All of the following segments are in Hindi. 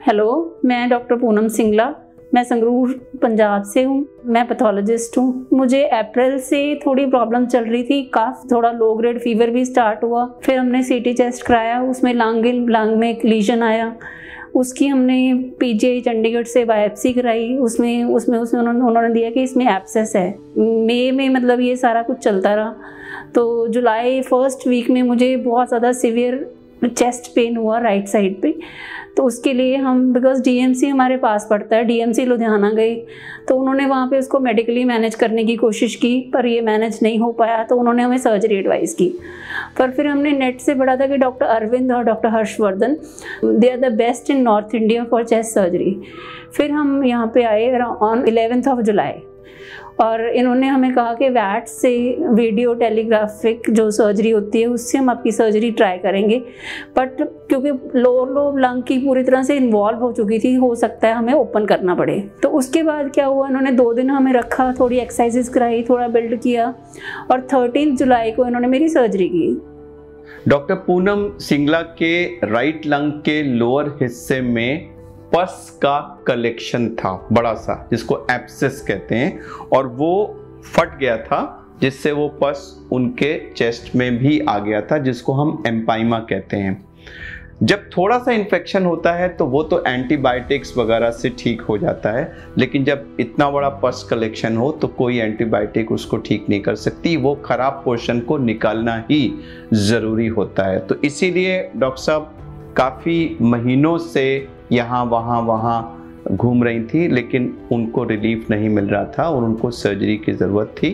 हेलो, मैं डॉक्टर पूनम सिंगला, मैं संगरूर पंजाब से हूँ। मैं पैथोलॉजिस्ट हूँ। मुझे अप्रैल से थोड़ी प्रॉब्लम चल रही थी, काफ थोड़ा लो ग्रेड फीवर भी स्टार्ट हुआ। फिर हमने सीटी चेस्ट कराया, उसमें लंग में एक लीजन आया। उसकी हमने पीजीआई चंडीगढ़ से बायोप्सी कराई। उसमें उन्होंने दिया कि इसमें एब्सेस है। मई में मतलब ये सारा कुछ चलता रहा। तो जुलाई फर्स्ट वीक में मुझे बहुत ज़्यादा सीवियर चेस्ट पेन हुआ राइट साइड पे। तो उसके लिए हम बिकॉज डीएमसी हमारे पास पड़ता है, डीएमसी लुधियाना गए तो उन्होंने वहाँ पे उसको मेडिकली मैनेज करने की कोशिश की, पर ये मैनेज नहीं हो पाया। तो उन्होंने हमें सर्जरी एडवाइस की। पर फिर हमने नेट से पढ़ा था कि डॉक्टर अरविंद और doctor Harshvardhan they are the best in North India for chest surgery. फिर हम यहाँ पे आए ऑन 11th of July और इन्होंने हमें कहा कि वैट से वीडियो टेलीग्राफिक जो सर्जरी होती है उससे हम आपकी सर्जरी ट्राई करेंगे। बट क्योंकि लोअर लोब लंग की पूरी तरह से इन्वॉल्व हो चुकी थी, हो सकता है हमें ओपन करना पड़े। तो उसके बाद क्या हुआ, इन्होंने 2 दिन हमें रखा, थोड़ी एक्सरसाइजेस कराई, थोड़ा बिल्ड किया और 13 जुलाई को इन्होंने मेरी सर्जरी की। डॉक्टर पूनम सिंगला के राइट लंग के लोअर हिस्से में पस का कलेक्शन था, बड़ा सा, जिसको एब्सेस कहते हैं, और वो फट गया था, जिससे वो पस उनके चेस्ट में भी आ गया था, जिसको हम एम्पाइमा कहते हैं। जब थोड़ा सा इन्फेक्शन होता है तो वो तो एंटीबायोटिक्स वगैरह से ठीक हो जाता है, लेकिन जब इतना बड़ा पस कलेक्शन हो तो कोई एंटीबायोटिक उसको ठीक नहीं कर सकती। वो खराब पोर्शन को निकालना ही ज़रूरी होता है। तो इसीलिए डॉक्टर साहब काफ़ी महीनों से यहाँ वहाँ घूम रही थी, लेकिन उनको रिलीफ नहीं मिल रहा था और उनको सर्जरी की ज़रूरत थी।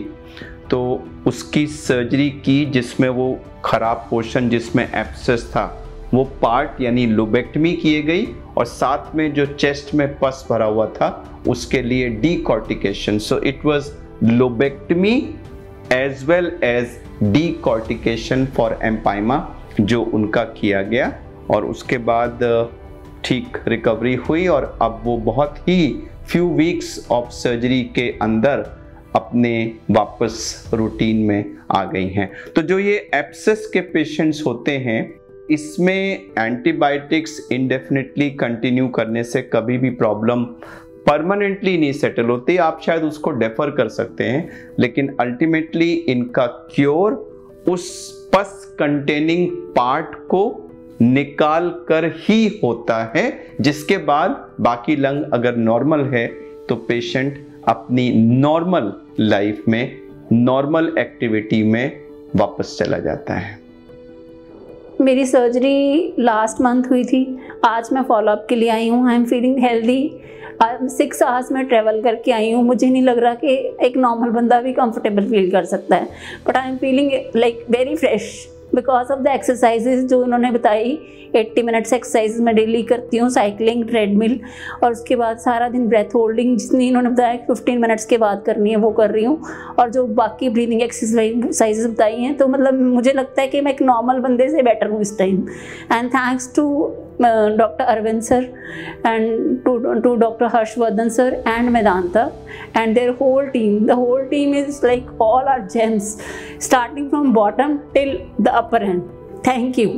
तो उसकी सर्जरी की, जिसमें वो ख़राब पोर्शन जिसमें एब्सेस था वो पार्ट यानी लोबेक्टमी किए गई, और साथ में जो चेस्ट में पस भरा हुआ था उसके लिए decortication. So it was lobectomy as well as decortication for empyema जो उनका किया गया, और उसके बाद ठीक रिकवरी हुई और अब वो बहुत ही फ्यू वीक्स ऑफ सर्जरी के अंदर अपने वापस रूटीन में आ गई हैं। तो जो ये एब्सेस के पेशेंट्स होते हैं, इसमें एंटीबायोटिक्स इंडेफिनिटली कंटिन्यू करने से कभी भी प्रॉब्लम परमानेंटली नहीं सेटल होती। आप शायद उसको डेफर कर सकते हैं, लेकिन अल्टीमेटली इनका क्योर उस पस कंटेनिंग पार्ट को निकाल कर ही होता है, जिसके बाद बाकी लंग अगर नॉर्मल है तो पेशेंट अपनी नॉर्मल लाइफ में, नॉर्मल एक्टिविटी में वापस चला जाता है। मेरी सर्जरी लास्ट मंथ हुई थी। आज मैं फॉलोअप के लिए आई हूँ। I am feeling healthy. 6 hours में ट्रैवल करके आई हूँ। मुझे नहीं लग रहा कि एक नॉर्मल बंदा भी कंफर्टेबल फील कर सकता है, but I am feeling like very fresh because of the exercises जो इन्होंने बताई। 80 मिनट्स एक्सरसाइज मैं डेली करती हूँ, साइकिलिंग, ट्रेडमिल, और उसके बाद सारा दिन ब्रेथ होल्डिंग जितनी इन्होंने बताया 15 मिनट्स के बाद करनी है वो कर रही हूँ, और जो बाकी ब्रीदिंग एक्सरसाइजेज बताई हैं, तो मतलब मुझे लगता है कि मैं एक नॉर्मल बंदे से बेटर हूँ इस time. And thanks to doctor Arvind sir and to doctor Harshvardhan sir and Medanta and their whole team. The whole team is like all our gems, starting from bottom till the upper end. Thank you.